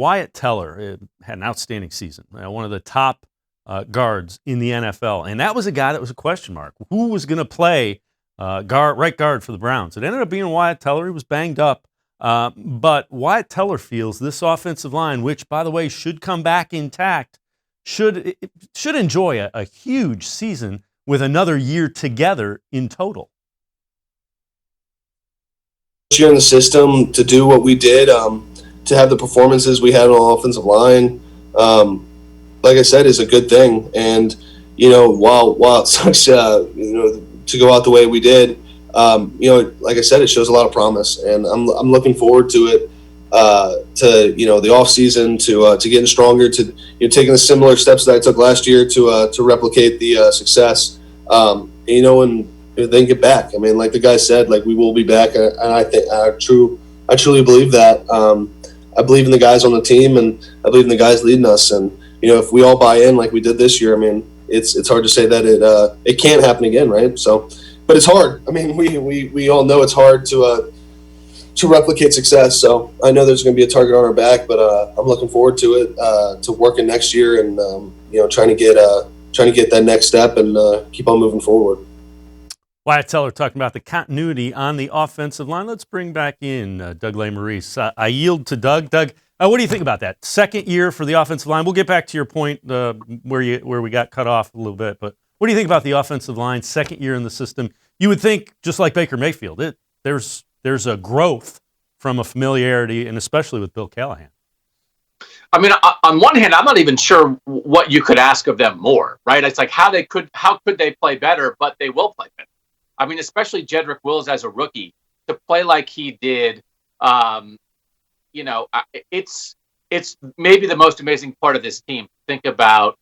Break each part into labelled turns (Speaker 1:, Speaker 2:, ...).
Speaker 1: Wyatt Teller had an outstanding season, one of the top guards in the NFL, and that was a guy that was a question mark. Who was going to play right guard for the Browns? It ended up being Wyatt Teller. He was banged up, but Wyatt Teller feels this offensive line, which, by the way, should come back intact, should enjoy a huge season with another year together in total.
Speaker 2: Year in the system to do what we did, to have the performances we had on the offensive line, like I said, is a good thing. And while it sucks, to go out the way we did, like I said, it shows a lot of promise, and I'm looking forward to it. To the off season, to getting stronger, to taking the similar steps that I took last year to replicate the success. And then get back. I mean, like the guy said, like we will be back, and I truly believe that. I believe in the guys on the team, and I believe in the guys leading us. And if we all buy in like we did this year, I mean, it's hard to say that it can't happen again, right? So, but it's hard. I mean, we all know it's hard to replicate success. So I know there's going to be a target on our back, but I'm looking forward to it, to working next year, and trying to get that next step and keep on moving forward.
Speaker 1: Wyatt Teller talking about the continuity on the offensive line. Let's bring back in Doug Lesmerises. I yield to Doug. Doug, what do you think about that? Second year for the offensive line. We'll get back to your point where we got cut off a little bit, but what do you think about the offensive line, second year in the system? You would think, just like Baker Mayfield, there's a growth from a familiarity, and especially with Bill Callahan.
Speaker 3: I mean, on one hand, I'm not even sure what you could ask of them more, right? It's like how could they play better, but they will play better. I mean, especially Jedrick Wills as a rookie, to play like he did, it's maybe the most amazing part of this team. Think about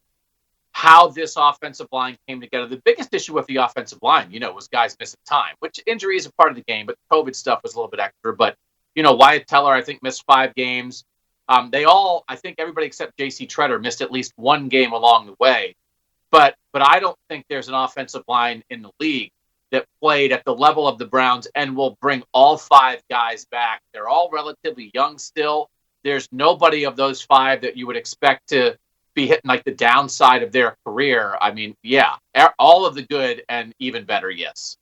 Speaker 3: how this offensive line came together. The biggest issue with the offensive line, was guys missing time, which injury is a part of the game, but COVID stuff was a little bit extra. But, Wyatt Teller, I think, missed 5 games. They all, I think everybody except J.C. Treader missed at least 1 game along the way. But I don't think there's an offensive line in the league that played at the level of the Browns and will bring all 5 guys back. They're all relatively young still. There's nobody of those 5 that you would expect to be hitting like the downside of their career. I mean, yeah, all of the good and even better, yes.